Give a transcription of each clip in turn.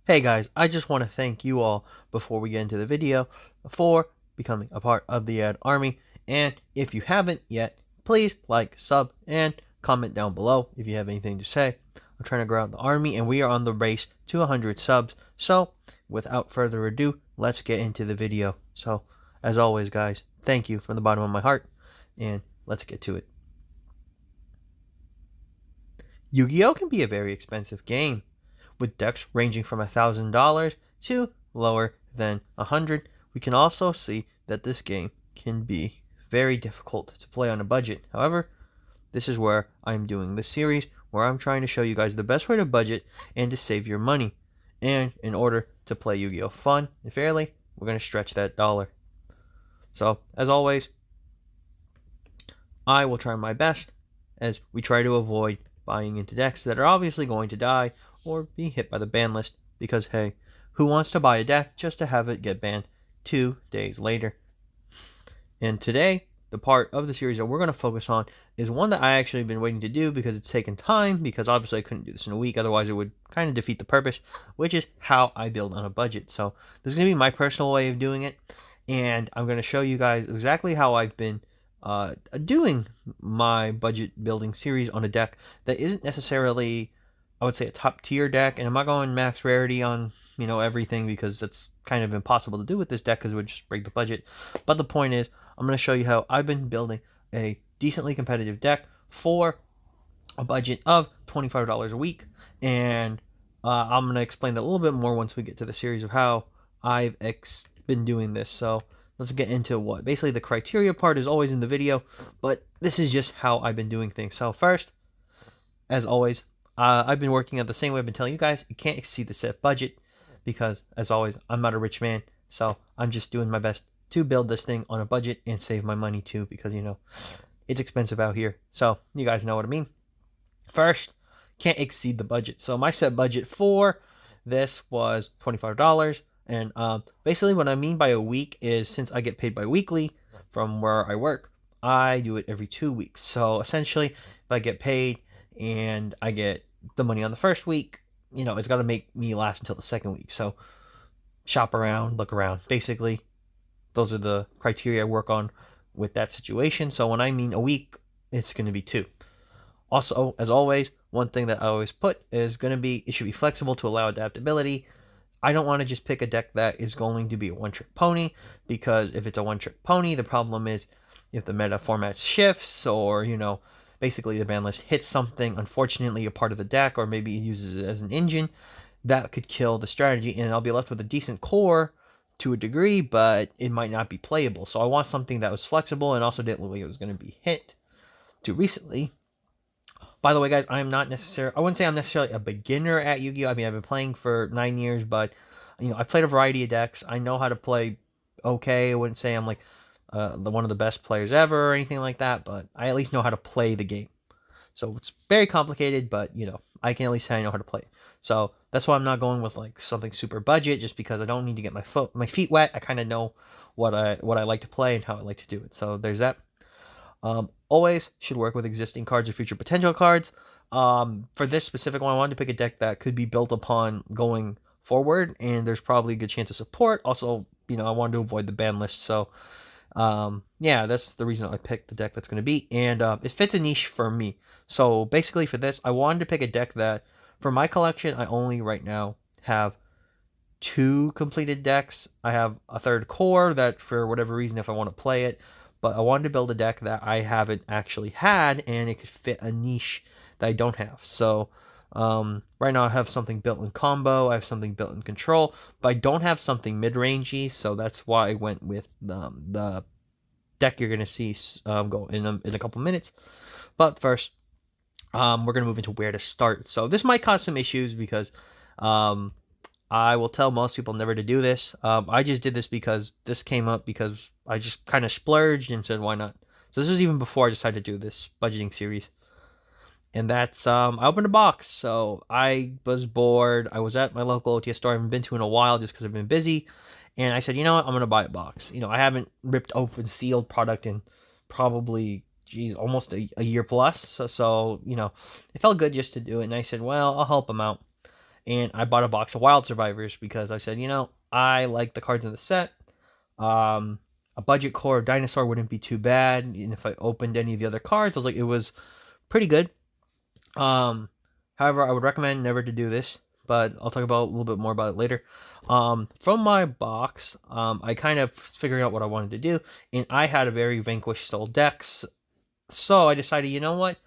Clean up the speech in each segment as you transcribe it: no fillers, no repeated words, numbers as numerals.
Hey guys, I just want to thank you all before we get into the video for becoming a part of the Ad Army. And if you haven't yet, please like, sub, and comment down below if you have anything to say. I'm trying to grow out the army, and we are on the race to 100 subs. So, without further ado, let's get into the video. So, as always, guys, thank you from the bottom of my heart, and let's get to it. Yu-Gi-Oh! Can be a very expensive game, with decks ranging from $1,000 to lower than $100. We can also see that this game can be very difficult to play on a budget. However, this is where I'm doing this series, where I'm trying to show you guys the best way to budget and to save your money. And in order to play Yu-Gi-Oh! Fun and fairly, we're going to stretch that dollar. So, as always, I will try my best as we try to avoid buying into decks that are obviously going to die or be hit by the ban list, because hey, who wants to buy a deck just to have it get banned 2 days later? And today, the part of the series that we're going to focus on is one that I actually have been waiting to do because it's taken time, because obviously I couldn't do this in a week, otherwise it would kind of defeat the purpose, which is how I build on a budget. So this is going to be my personal way of doing it, and I'm going to show you guys exactly how I've been doing my budget building series on a deck that isn't necessarily, I would say, a top tier deck. And I'm not going max rarity on everything, because that's kind of impossible to do with this deck because it would just break the budget. But the point is, I'm going to show you how I've been building a decently competitive deck for a budget of $25 a week, and I'm going to explain that a little bit more once we get to the series of how I've been doing this. So let's get into what basically the criteria part is always in the video, but this is just how I've been doing things. So first, as always, I've been working at the same way I've been telling you guys. You can't exceed the set budget, because as always, I'm not a rich man, so I'm just doing my best to build this thing on a budget and save my money too, because it's expensive out here. So you guys know what I mean. First, can't exceed the budget. So my set budget for this was $25. And basically what I mean by a week is, since I get paid bi-weekly from where I work, I do it every 2 weeks. So essentially, if I get paid and I get the money on the first week, it's got to make me last until the second week. So shop around, look around. Basically, those are the criteria I work on with that situation. So when I mean a week, it's going to be 2. Also, as always, one thing that I always put is going to be, it should be flexible to allow adaptability. I don't want to just pick a deck that is going to be a one-trick pony, because if it's a one-trick pony, the problem is if the meta format shifts, or, basically the ban list hits something, unfortunately, a part of the deck, or maybe it uses it as an engine, that could kill the strategy, and I'll be left with a decent core to a degree, but it might not be playable. So I want something that was flexible and also didn't look like it was going to be hit too recently. By the way, guys, I wouldn't say I'm necessarily a beginner at Yu-Gi-Oh! I mean, I've been playing for 9 years, but, I've played a variety of decks. I know how to play okay. I wouldn't say I'm like one of the best players ever or anything like that, but I at least know how to play the game. So it's very complicated, but, I can at least say I know how to play it. So that's why I'm not going with like something super budget, just because I don't need to get my feet wet. I kind of know what I like to play and how I like to do it. So there's that. Always should work with existing cards or future potential cards. For this specific one, I wanted to pick a deck that could be built upon going forward, and there's probably a good chance of support. Also, I wanted to avoid the ban list, so yeah, that's the reason I picked the deck that's going to be, and it fits a niche for me. So basically for this, I wanted to pick a deck that, for my collection, I only right now have 2 completed decks. I have a third core that, for whatever reason, if I want to play it, but I wanted to build a deck that I haven't actually had, and it could fit a niche that I don't have. So right now I have something built in combo, I have something built in control, but I don't have something mid-rangey, so that's why I went with the deck you're going to see go in a couple minutes. But first, we're going to move into where to start. So this might cause some issues, because I will tell most people never to do this. I just did this because this came up, because I just kind of splurged and said, why not? So this was even before I decided to do this budgeting series. And that's, I opened a box. So I was bored. I was at my local OTS store I haven't been to in a while, just because I've been busy. And I said, you know what? I'm going to buy a box. I haven't ripped open sealed product in probably, almost a year plus. So, it felt good just to do it. And I said, well, I'll help them out. and I bought a box of Wild Survivors because I said, I like the cards in the set. Um, a budget core of Dinosaur wouldn't be too bad. And if I opened any of the other cards, I was like, it was pretty good. Um, However, I would recommend never to do this, but I'll talk about a little bit more about it later. From my box, I kind of figuring out what I wanted to do, and I had a very Vanquish style decks, so I decided, you know what,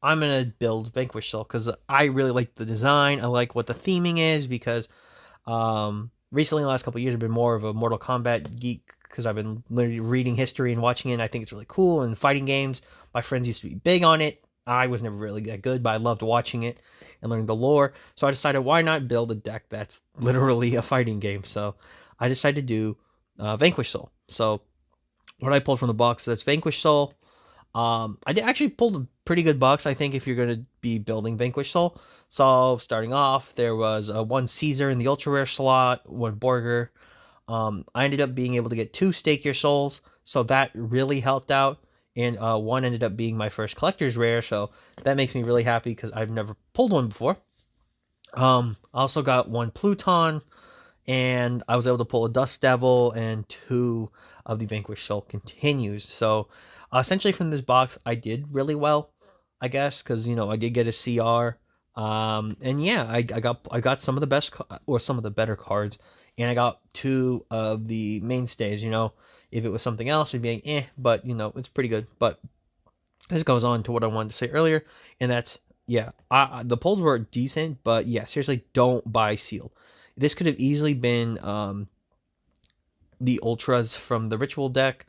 I'm gonna build Vanquish Soul because I really like the design. I like what the theming is because recently, the last couple of years, I've been more of a Mortal Kombat geek because I've been reading history and watching it. And I think it's really cool. And fighting games, my friends used to be big on it. I was never really that good, but I loved watching it and learning the lore. So I decided, why not build a deck that's literally a fighting game? So I decided to do Vanquish Soul. So what I pulled from the box, that's Vanquish Soul. I did actually pulled a pretty good box, I think, if you're going to be building Vanquish Soul. So, starting off, there was one Caesar in the ultra rare slot, one Borger. I ended up being able to get two Stake Your Souls, so that really helped out. And one ended up being my first collector's rare, so that makes me really happy because I've never pulled one before. I also got one Pluton, and I was able to pull a Dust Devil and two of the Vanquish Soul Continues. So essentially, from this box, I did really well, I guess, because I did get a CR. And yeah, I got some of the best or some of the better cards, and I got two of the mainstays. If it was something else, it'd be like, but it's pretty good. But this goes on to what I wanted to say earlier, and that's, yeah, the pulls were decent, but yeah, seriously, don't buy sealed. This could have easily been the ultras from the ritual deck,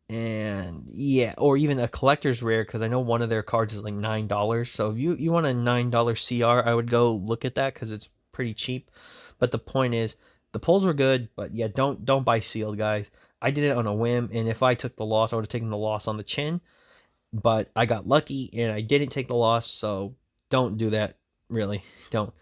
and yeah, or even a collector's rare, because I know one of their cards is like $9. So if you want a $9 CR, I would go look at that because it's pretty cheap. But the point is, the pulls were good, but yeah, don't buy sealed, guys. I did it on a whim, and if I took the loss, I would have taken the loss on the chin. But I got lucky and I didn't take the loss, so don't do that. Really, don't.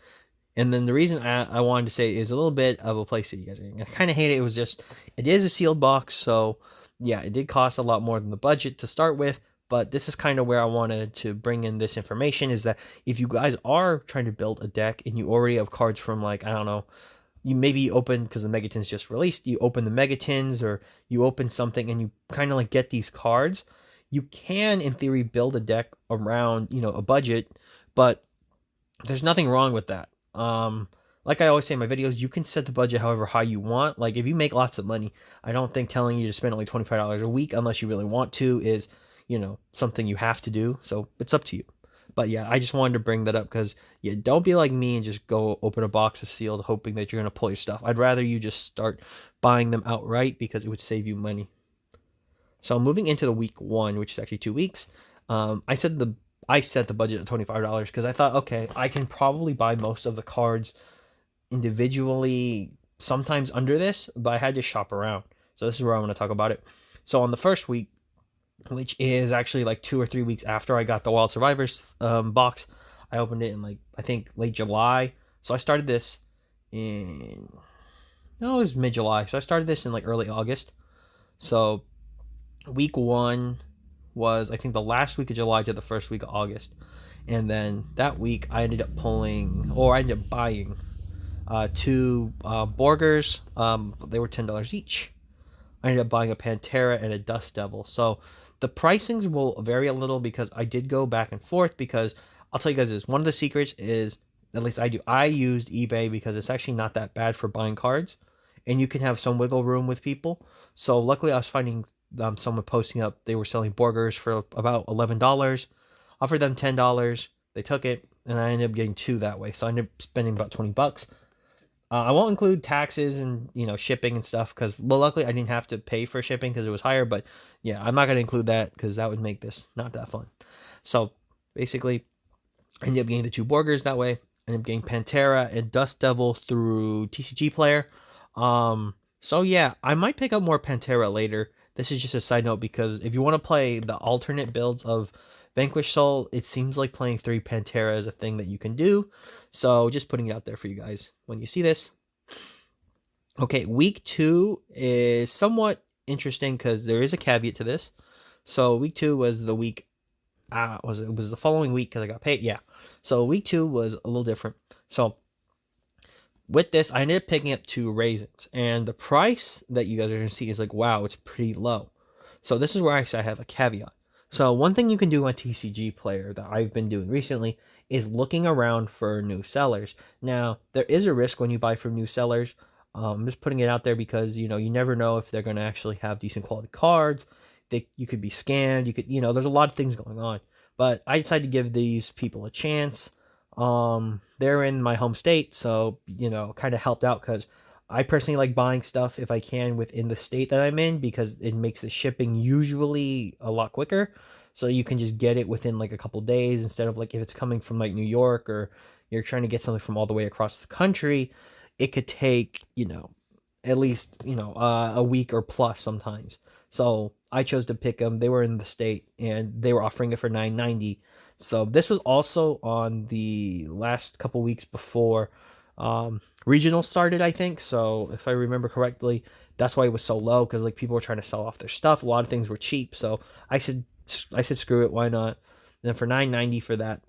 And then the reason I wanted to say is a little bit of a place that you guys are. I kind of hate it. It was just, it is a sealed box, so yeah, it did cost a lot more than the budget to start with. But this is kind of where I wanted to bring in this information, is that if you guys are trying to build a deck and you already have cards from, like, I don't know, you maybe open, because the Megatins just released, you open the Megatins, or you open something and you kind of like get these cards, you can in theory build a deck around a budget, but there's nothing wrong with that. Like I always say in my videos, you can set the budget however high you want. Like if you make lots of money, I don't think telling you to spend only $25 a week unless you really want to is, something you have to do. So it's up to you. But yeah, I just wanted to bring that up because, yeah, don't be like me and just go open a box of sealed hoping that you're going to pull your stuff. I'd rather you just start buying them outright because it would save you money. So moving into the week one, which is actually 2 weeks, I set the budget at $25 because I thought, okay, I can probably buy most of the cards individually, sometimes under this, but I had to shop around. So this is where I want to talk about it. So on the first week, which is actually like 2 or 3 weeks after I got the Wild Survivors box, I opened it in, like, I think late July. So I started this in, no, it was mid-July. So I started this in like early August. So week one was, I think, the last week of July to the first week of August. And then that week I ended up buying two Borgers. They were $10 each. I ended up buying a Pantera and a Dust Devil. So the pricings will vary a little because I did go back and forth, because I'll tell you guys this. One of the secrets is, at least I used eBay because it's actually not that bad for buying cards, and you can have some wiggle room with people. So luckily I was finding someone posting up, they were selling Borgers for about $11. Offered them $10. They took it, and I ended up getting two that way. So I ended up spending about $20. I won't include taxes and shipping and stuff because, well, luckily I didn't have to pay for shipping because it was higher. But yeah, I'm not gonna include that because that would make this not that fun. So basically, I ended up getting the two Borgers that way. I ended up getting Pantera and Dust Devil through TCG Player. So yeah, I might pick up more Pantera later. This is just a side note because if you want to play the alternate builds of Vanquish Soul, it seems like playing 3 Pantera is a thing that you can do. So just putting it out there for you guys when you see this. Okay, week 2 is somewhat interesting because there is a caveat to this. So week 2 was the week, it was the following week because I got paid. Yeah. So week 2 was a little different. So With this, I ended up picking up 2 raisins, and the price that you guys are going to see is like, wow, it's pretty low. So this is where I say I have a caveat. So one thing you can do on TCG Player that I've been doing recently is looking around for new sellers. Now, there is a risk when you buy from new sellers. I'm just putting it out there because you never know if they're going to actually have decent quality cards. You could be scammed. You could there's a lot of things going on. But I decided to give these people a chance. They're in my home state, so kind of helped out because I personally like buying stuff if I can within the state that I'm in because it makes the shipping usually a lot quicker. So you can just get it within like a couple days instead of like if it's coming from like New York or you're trying to get something from all the way across the country, it could take, at least, a week or plus sometimes. So I chose to pick them. They were in the state and they were offering it for $9.90. So this was also on the last couple weeks before regional started, I think. So if I remember correctly, that's why it was so low because like people were trying to sell off their stuff. A lot of things were cheap, so I said screw it, why not? And then for $9.90 for that,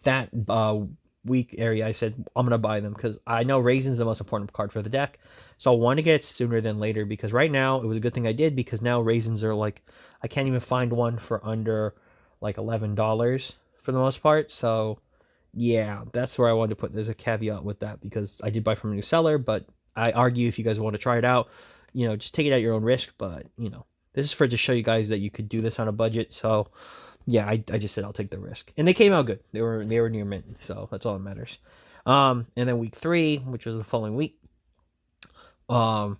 that week area, I said I'm gonna buy them because I know Raisin's the most important card for the deck. So I want to get it sooner than later because right now it was a good thing I did because now Raisins are like I can't even find one for under like $11 for the most part. So yeah, that's where I wanted to put. There's a caveat with that because I did buy from a new seller, but I argue if you guys want to try it out, just take it at your own risk. But this is for to show you guys that you could do this on a budget. So yeah, I just said I'll take the risk, and they came out good. They were near mint, so that's all that matters. And then week 3, which was the following week, um,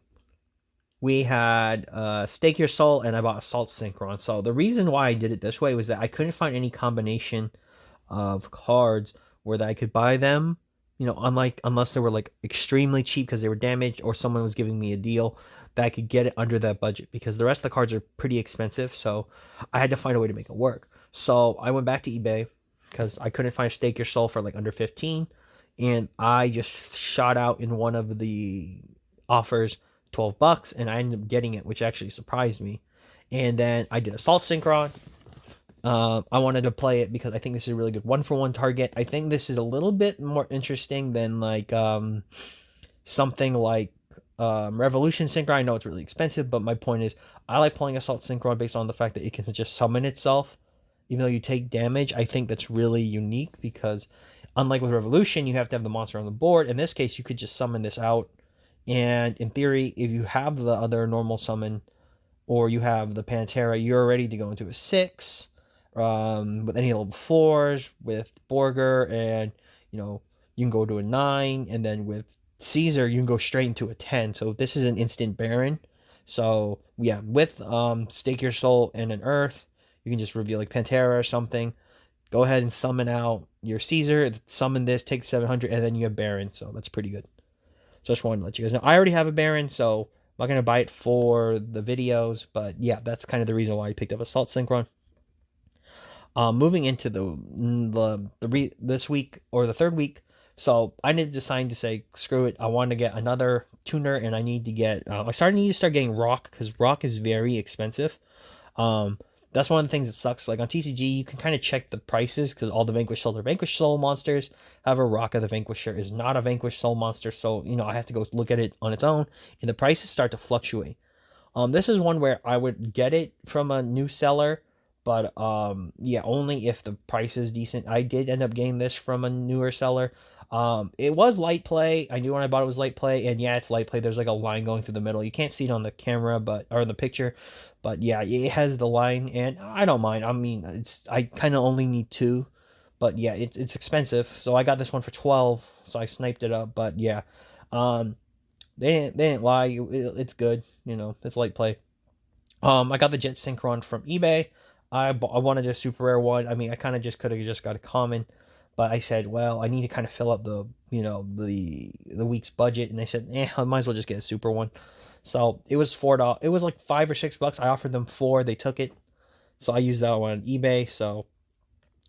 we had Stake Your Soul, and I bought Assault Synchron. So the reason why I did it this way was that I couldn't find any combination of cards where that I could buy them. Unless they were like extremely cheap because they were damaged or someone was giving me a deal that I could get it under that budget because the rest of the cards are pretty expensive. So I had to find a way to make it work. So I went back to eBay because I couldn't find Stake Your Soul for like under 15, and I just shot out in one of the offers $12, and I ended up getting it, which actually surprised me. And then I did Assault Synchron. I wanted to play it because I think this is a really good 1-for-1 target. I think this is a little bit more interesting than like something like Revolution Synchron. I know it's really expensive, but my point is I like playing Assault Synchron based on the fact that it can just summon itself. Even though you take damage, I think that's really unique because unlike with Revolution, you have to have the monster on the board. In this case, you could just summon this out. And in theory, if you have the other normal summon or you have the Pantera, you're ready to go into a 6 with any level 4s, with Borger, and you can go to a 9, and then with Caesar, you can go straight into a 10. So this is an instant Baron. So yeah, with Stake Your Soul and an Earth, you can just reveal like Pantera or something. Go ahead and summon out your Caesar, summon this, take 700, and then you have Baron. So that's pretty good. So I just wanted to let you guys know. I already have a Baron, so I'm not going to buy it for the videos. But yeah, that's kind of the reason why I picked up Assault Synchron. Moving into this week or the third week, so I need to decide to say screw it. I want to get another tuner, and I need to get. I need to start getting rock because rock is very expensive. That's one of the things that sucks. Like on TCG, you can kind of check the prices because all the Vanquish Soul are Vanquish Soul monsters. However, Rocka the Vanquisher is not a Vanquish Soul monster, so I have to go look at it on its own, and the prices start to fluctuate. This is one where I would get it from a new seller, but yeah, only if the price is decent. I did end up getting this from a newer seller. It was light play. I knew when I bought it was light play, and yeah, it's light play. There's like a line going through the middle. You can't see it on the camera, or in the picture, but yeah, it has the line, and I don't mind. I mean, I kind of only need 2, but yeah, it's expensive. So I got this one for 12, so I sniped it up. But yeah, they didn't lie. It's good. It's light play. I got the Jet Synchron from eBay. I wanted a super rare one. I mean, I kind of just could have just got a common, but I said, well, I need to kind of fill up the the week's budget, and I said, I might as well just get a super one. So it was $4. It was like $5 or $6. I offered them 4. They took it, so I used that one on eBay. So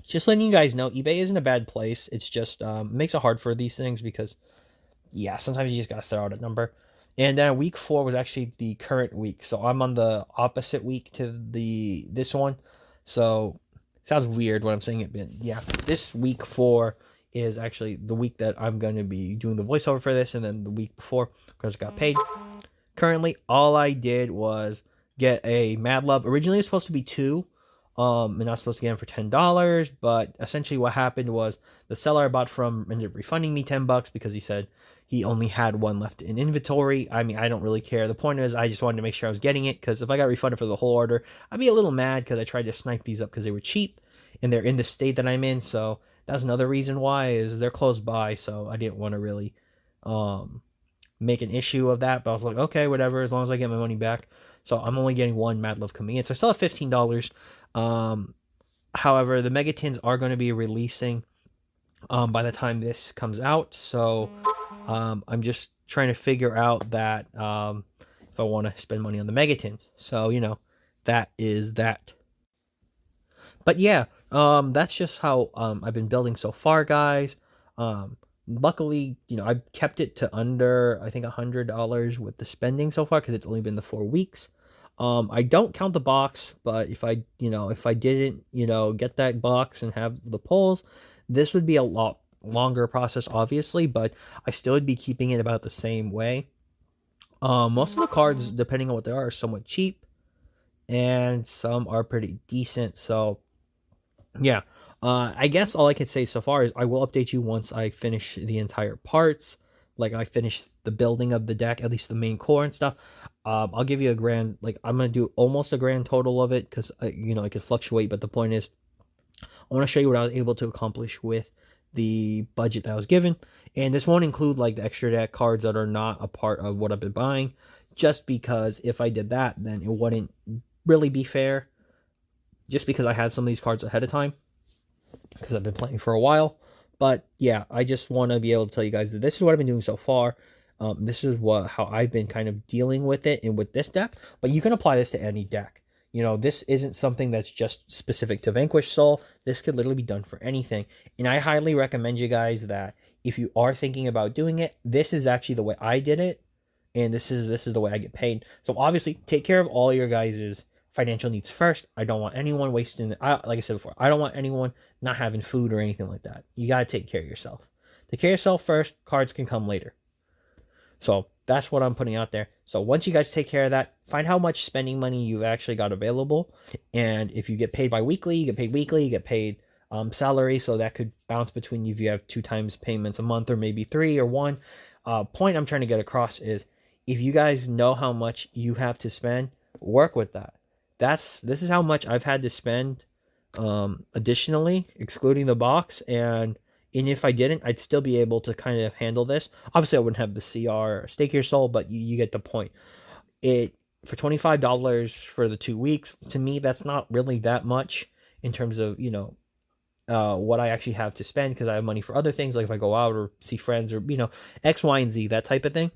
just letting you guys know, eBay isn't a bad place. It's just makes it hard for these things because yeah, sometimes you just gotta throw out a number. And then week 4 was actually the current week, so I'm on the opposite week to this one. So it sounds weird when I'm saying it, but yeah, this week 4 is actually the week that I'm going to be doing the voiceover for this, and then the week before because I got paid. Currently, all I did was get a Mad Love. Originally, it was supposed to be two, and I was supposed to get them for $10. But essentially, what happened was the seller I bought from ended up refunding me $10 because he said he only had one left in inventory. I mean, I don't really care. The point is, I just wanted to make sure I was getting it because if I got refunded for the whole order, I'd be a little mad because I tried to snipe these up because they were cheap and they're in the state that I'm in. So that's another reason why is they're close by. So I didn't want to really make an issue of that, but I was like, okay, whatever, as long as I get my money back. So I'm only getting one Mad Love coming in, so I still have $15. However, the Megatins are going to be releasing by the time this comes out, so I'm just trying to figure out that if I want to spend money on the Megatins. So that is that. But yeah, that's just how I've been building so far, guys. Luckily, I kept it to under, I think, $100 with the spending so far because it's only been the 4 weeks. I don't count the box, but if I didn't, get that box and have the polls, this would be a lot longer process, obviously, but I still would be keeping it about the same way. Most of the cards, depending on what they are somewhat cheap, and some are pretty decent. So yeah, I guess all I can say so far is I will update you once I finish the entire parts. Like I finish the building of the deck, at least the main core and stuff. I'll give you a grand, like I'm gonna do almost a grand total of it because it could fluctuate. But the point is, I want to show you what I was able to accomplish with the budget that I was given, and this won't include like the extra deck cards that are not a part of what I've been buying. Just because if I did that, then it wouldn't really be fair. Just because I had some of these cards ahead of time, because I've been playing for a while. But yeah, I just want to be able to tell you guys that this is what I've been doing so far. This is how I've been kind of dealing with it and with this deck. But you can apply this to any deck. This isn't something that's just specific to Vanquish Soul. This could literally be done for anything. And I highly recommend you guys that if you are thinking about doing it, this is actually the way I did it. And this is the way I get paid. So obviously, take care of all your guys' financial needs first. I don't want anyone wasting, like I said before, I don't want anyone not having food or anything like that. You got to take care of yourself. Take care of yourself first. Cards can come later. So that's what I'm putting out there. So once you guys take care of that, find how much spending money you've actually got available. And if you get paid bi-weekly, you get paid weekly, you get paid salary. So that could bounce between you if you have 2 times payments a month or maybe 3 or 1. Point I'm trying to get across is if you guys know how much you have to spend, work with that. This is how much I've had to spend additionally, excluding the box, and if I didn't, I'd still be able to kind of handle this. Obviously, I wouldn't have the CR or Stake Your Soul, but you get the point. It for $25 for the 2 weeks, to me, that's not really that much in terms of what I actually have to spend, because I have money for other things, like if I go out or see friends or X, Y, and Z, that type of thing.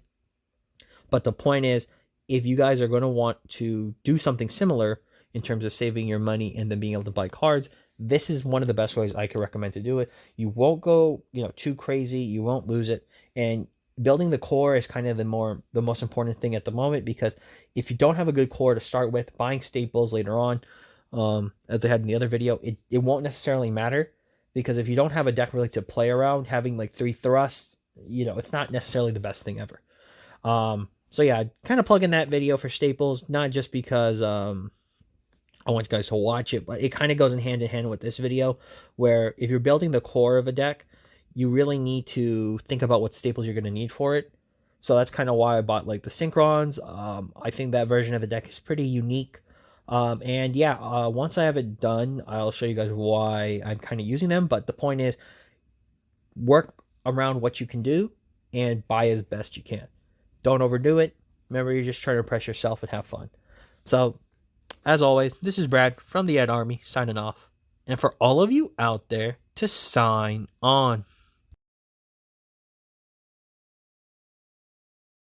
But the point is, if you guys are going to want to do something similar in terms of saving your money and then being able to buy cards, this is one of the best ways I could recommend to do it. You won't go, too crazy. You won't lose it. And building the core is kind of the most important thing at the moment, because if you don't have a good core to start with, buying staples later on, as I had in the other video, it won't necessarily matter, because if you don't have a deck really to play around, having like 3 thrusts, it's not necessarily the best thing ever. So yeah, kind of plug in that video for staples, not just because I want you guys to watch it, but it kind of goes in hand with this video, where if you're building the core of a deck, you really need to think about what staples you're going to need for it. So that's kind of why I bought like the Synchrons. I think that version of the deck is pretty unique. And yeah, once I have it done, I'll show you guys why I'm kind of using them. But the point is, work around what you can do and buy as best you can. Don't overdo it. Remember, you're just trying to impress yourself and have fun. So, as always, this is Brad from the Ed Army signing off. And for all of you out there, to sign on.